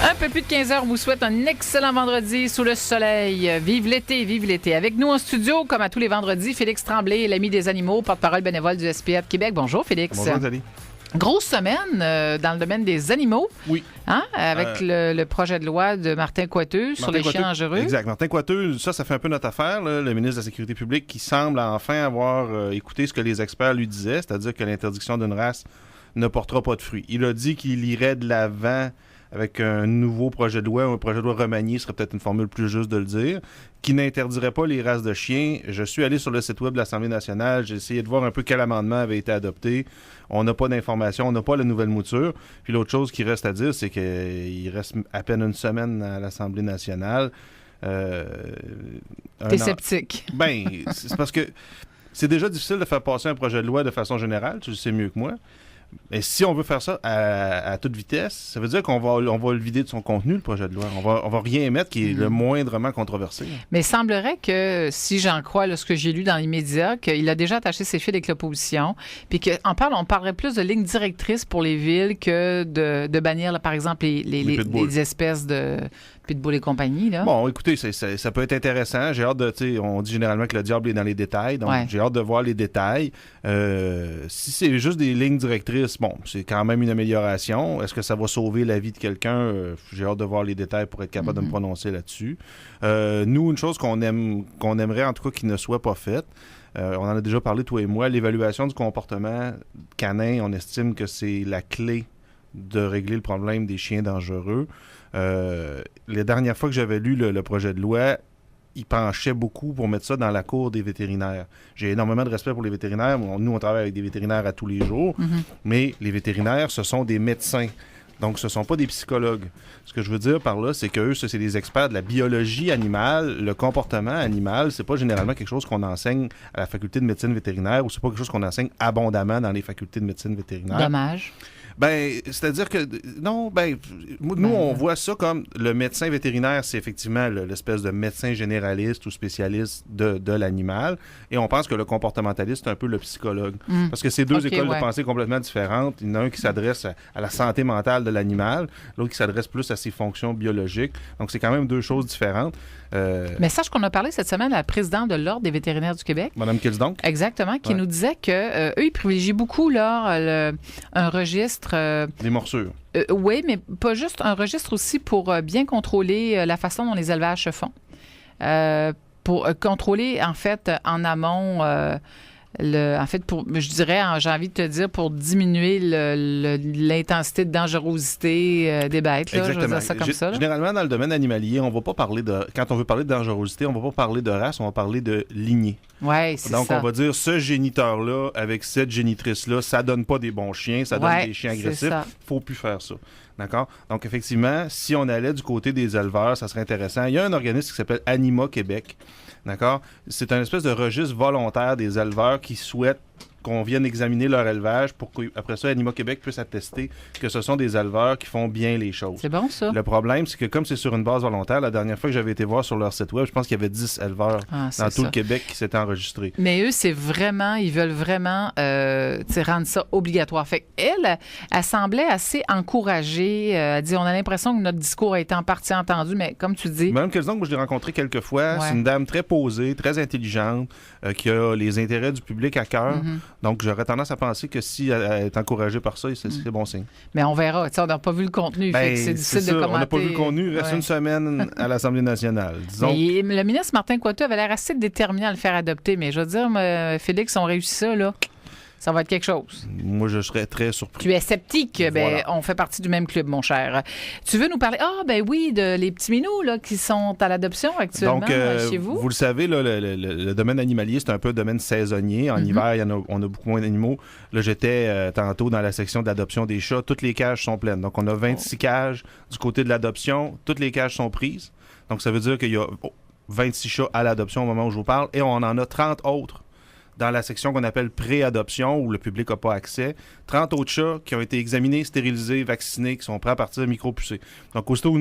Un peu plus de 15 heures, on vous souhaite un excellent vendredi sous le soleil. Vive l'été, vive l'été. Avec nous en studio, comme à tous les vendredis, Félix Tremblay, l'ami des animaux, porte-parole bénévole du SPF Québec. Bonjour Félix. Bonjour Nathalie. Grosse semaine dans le domaine des animaux. Oui. Hein? Avec le projet de loi de Martin Coiteux sur les chiens dangereux. Exact. Martin Coiteux, ça fait un peu notre affaire, là, le ministre de la Sécurité publique qui semble enfin avoir écouté ce que les experts lui disaient, c'est-à-dire que l'interdiction d'une race ne portera pas de fruits. Il a dit qu'il irait de l'avant avec un nouveau projet de loi, un projet de loi remanié serait peut-être une formule plus juste de le dire, qui n'interdirait pas les races de chiens. Je suis allé sur le site web de l'Assemblée nationale, j'ai essayé de voir un peu quel amendement avait été adopté. On n'a pas d'informations, on n'a pas la nouvelle mouture. Puis l'autre chose qui reste à dire, c'est qu'il reste à peine une semaine à l'Assemblée nationale. T'es sceptique. Ben, c'est parce que c'est déjà difficile de faire passer un projet de loi de façon générale, tu le sais mieux que moi. Mais si on veut faire ça à toute vitesse, ça veut dire qu'on va le vider de son contenu, le projet de loi. On va rien émettre qui est le moindrement controversé. Mais il semblerait que, si j'en crois là, ce que j'ai lu dans les médias, qu'il a déjà attaché ses fils avec l'opposition, puis on parlerait plus de lignes directrices pour les villes que de bannir, là, par exemple, les espèces de pitbull et compagnie. Là. Bon, écoutez, ça peut être intéressant. J'ai hâte de... On dit généralement que le diable est dans les détails, donc j'ai hâte de voir les détails. Si c'est juste des lignes directrices, bon, c'est quand même une amélioration. Est-ce que ça va sauver la vie de quelqu'un? J'ai hâte de voir les détails pour être capable de me prononcer là-dessus. Nous, une chose qu'on aimerait, en tout cas, qui ne soit pas faite, on en a déjà parlé, toi et moi, l'évaluation du comportement canin, on estime que c'est la clé de régler le problème des chiens dangereux. Les dernières fois que j'avais lu le projet de loi, il penchait beaucoup pour mettre ça dans la cour des vétérinaires. J'ai énormément de respect pour les vétérinaires. Nous, on travaille avec des vétérinaires à tous les jours, mais les vétérinaires, ce sont des médecins. Donc, ce ne sont pas des psychologues. Ce que je veux dire par là, c'est qu'eux, c'est des experts de la biologie animale, le comportement animal. C'est pas généralement quelque chose qu'on enseigne à la faculté de médecine vétérinaire ou c'est pas quelque chose qu'on enseigne abondamment dans les facultés de médecine vétérinaire. Dommage. Ben, c'est-à-dire que, non, nous, on voit ça comme le médecin vétérinaire, c'est effectivement l'espèce de médecin généraliste ou spécialiste de l'animal. Et on pense que le comportementaliste, c'est un peu le psychologue. Parce que c'est deux écoles de pensée complètement différentes. Il y en a un qui s'adresse à la santé mentale de l'animal, l'autre qui s'adresse plus à ses fonctions biologiques. Donc, c'est quand même deux choses différentes. Mais sache qu'on a parlé cette semaine à la présidente de l'Ordre des vétérinaires du Québec. Mme Kilsdonk. Exactement, qui nous disait que eux, ils privilégient beaucoup là, un registre. Des morsures. Oui, mais pas juste un registre aussi pour bien contrôler la façon dont les élevages se font. Pour contrôler, en fait, en amont. Je dirais, j'ai envie de te dire, pour diminuer l'intensité de dangerosité des bêtes. Là, je veux dire ça comme ça. Là. Généralement, dans le domaine animalier, on va pas parler de... Quand on veut parler de dangerosité, on va pas parler de race, on va parler de lignée. Oui, c'est ça. Donc, on va dire, ce géniteur-là, avec cette génitrice-là, ça donne pas des bons chiens, ça donne des chiens agressifs. Faut plus faire ça. D'accord? Donc, effectivement, si on allait du côté des éleveurs, ça serait intéressant. Il y a un organisme qui s'appelle Anima Québec. D'accord? C'est un espèce de registre volontaire des éleveurs qui souhaitent qu'on vienne examiner leur élevage pour qu'après ça, Anima Québec puisse attester que ce sont des éleveurs qui font bien les choses. C'est bon, ça. Le problème, c'est que comme c'est sur une base volontaire, la dernière fois que j'avais été voir sur leur site web, je pense qu'il y avait 10 éleveurs dans tout le Québec qui s'étaient enregistrés. Mais eux, ils veulent vraiment rendre ça obligatoire. Fait qu'elle, elle semblait assez encouragée. Elle dit, on a l'impression que notre discours a été en partie entendu, mais comme tu dis... Mme Kilsdonk, moi, je l'ai rencontrée quelques fois. C'est une dame très posée, très intelligente, qui a les intérêts du public à cœur. Donc, j'aurais tendance à penser que si elle est encouragée par ça, c'est bon signe. Mais on verra. On n'a pas vu le contenu. Fait que c'est difficile de commenter. On n'a pas vu le contenu. Il reste une semaine à l'Assemblée nationale. Disons. Mais le ministre Martin Coiteux avait l'air assez déterminé à le faire adopter. Mais je veux dire, Félix, on réussit ça, là. Ça va être quelque chose. Moi, je serais très surpris. Tu es sceptique. Ben, on fait partie du même club, mon cher. Tu veux nous parler, oui, les petits minous là, qui sont à l'adoption actuellement chez vous? Vous le savez, là, le domaine animalier, c'est un peu un domaine saisonnier. En hiver, on a beaucoup moins d'animaux. Là, j'étais tantôt dans la section d'adoption des chats. Toutes les cages sont pleines. Donc, on a 26 cages du côté de l'adoption. Toutes les cages sont prises. Donc, ça veut dire qu'il y a 26 chats à l'adoption au moment où je vous parle. Et on en a 30 autres dans la section qu'on appelle pré-adoption, où le public n'a pas accès. 30 autres chats qui ont été examinés, stérilisés, vaccinés, qui sont prêts à partir de micro-pucés. Donc, aussitôt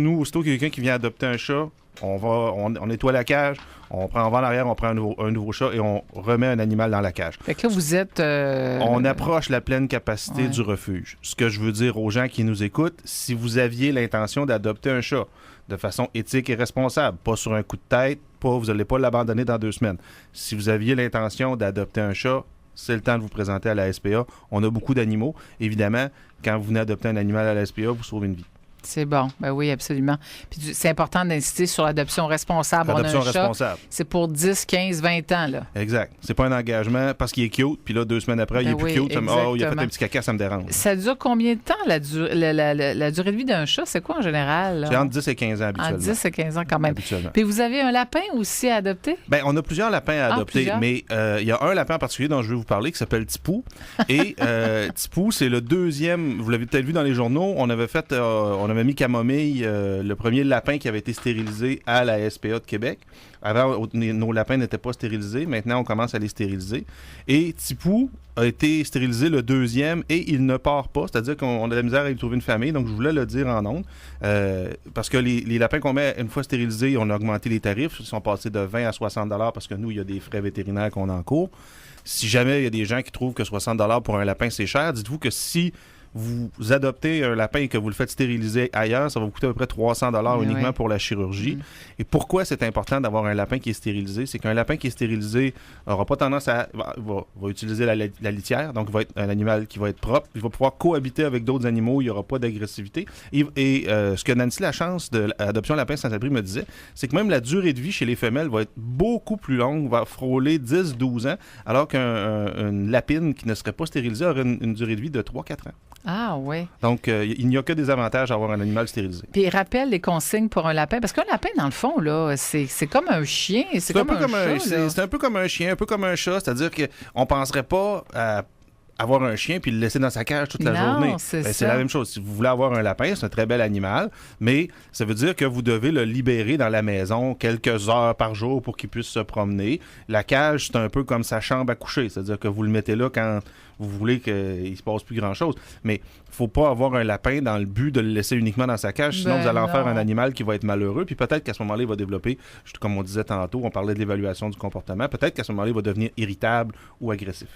qu'il y a quelqu'un qui vient adopter un chat, on nettoie la cage, on va en arrière, on prend un nouveau chat et on remet un animal dans la cage. Fait que là, vous êtes... On approche la pleine capacité du refuge. Ce que je veux dire aux gens qui nous écoutent, si vous aviez l'intention d'adopter un chat de façon éthique et responsable, pas sur un coup de tête, vous n'allez pas l'abandonner dans 2 semaines. Si vous aviez l'intention d'adopter un chat, c'est le temps de vous présenter à la SPA. On a beaucoup d'animaux. Évidemment, quand vous venez adopter un animal à la SPA, vous sauvez une vie. C'est bon. Ben oui, absolument. Puis c'est important d'insister sur l'adoption responsable. L'adoption responsable. C'est pour 10, 15, 20 ans, là. Exact. C'est pas un engagement parce qu'il est cute, puis là, 2 semaines après, il est plus cute. Il a fait un petit caca, ça me dérange. Ça dure combien de temps, la durée de vie d'un chat? C'est quoi, en général? Là? C'est entre 10 et 15 ans, habituellement. Entre 10 et 15 ans, quand même. Habituellement. Puis vous avez un lapin aussi à adopter? Bien, on a plusieurs lapins à adopter, mais il y a un lapin en particulier dont je vais vous parler qui s'appelle Tipou. Et Tipou, c'est le deuxième, vous l'avez peut-être vu dans les journaux, on avait mis Camomille, le premier lapin qui avait été stérilisé à la SPA de Québec. Avant, nos lapins n'étaient pas stérilisés. Maintenant, on commence à les stériliser. Et Tipou a été stérilisé le deuxième et il ne part pas. C'est-à-dire qu'on a de la misère à y trouver une famille. Donc, je voulais le dire en ondes. Parce que les lapins qu'on met une fois stérilisés, on a augmenté les tarifs. Ils sont passés de 20 à 60 $ parce que nous, il y a des frais vétérinaires qu'on encourt. Si jamais il y a des gens qui trouvent que 60 $ pour un lapin, c'est cher, dites-vous que si vous adoptez un lapin et que vous le faites stériliser ailleurs, ça va vous coûter à peu près 300 $ uniquement pour la chirurgie. Et pourquoi c'est important d'avoir un lapin qui est stérilisé? C'est qu'un lapin qui est stérilisé n'aura pas tendance à... va utiliser la litière, donc va être un animal qui va être propre. Il va pouvoir cohabiter avec d'autres animaux, il n'y aura pas d'agressivité. Et ce que Nancy Lachance de l'adoption lapin sans-abri me disait, c'est que même la durée de vie chez les femelles va être beaucoup plus longue, va frôler 10-12 ans, alors qu'une lapine qui ne serait pas stérilisée aurait une durée de vie de 3-4 ans. Ah oui. Donc, il n'y a que des avantages à avoir un animal stérilisé. Puis rappelle les consignes pour un lapin, parce qu'un lapin, dans le fond, là, c'est comme un chien, c'est comme un chat. C'est un peu comme un chien, un peu comme un chat, c'est-à-dire qu'on ne penserait pas à avoir un chien puis le laisser dans sa cage toute la journée. C'est la même chose. Si vous voulez avoir un lapin, c'est un très bel animal, mais ça veut dire que vous devez le libérer dans la maison quelques heures par jour pour qu'il puisse se promener. La cage, c'est un peu comme sa chambre à coucher, c'est-à-dire que vous le mettez là quand vous voulez qu'il se passe plus grand-chose. Mais il ne faut pas avoir un lapin dans le but de le laisser uniquement dans sa cage, sinon vous allez en faire un animal qui va être malheureux, puis peut-être qu'à ce moment-là, il va développer, comme on disait tantôt, on parlait de l'évaluation du comportement, peut-être qu'à ce moment-là, il va devenir irritable ou agressif.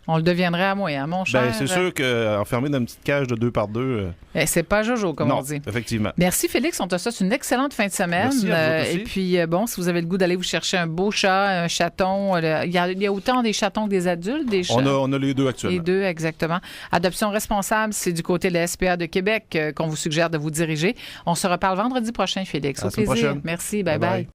On le deviendrait à moi, hein, mon cher? Bien, c'est sûr qu'enfermé dans une petite cage de 2 par 2... c'est pas Jojo, comme on dit. Effectivement. Merci, Félix. On te souhaite une excellente fin de semaine. Merci à vous aussi. Et puis, bon, si vous avez le goût d'aller vous chercher un beau chat, un chaton, il y a autant des chatons que des adultes, des chats. On a les deux actuellement. Les deux, exactement. Adoption responsable, c'est du côté de la SPA de Québec qu'on vous suggère de vous diriger. On se reparle vendredi prochain, Félix. Au plaisir. Merci. Bye-bye.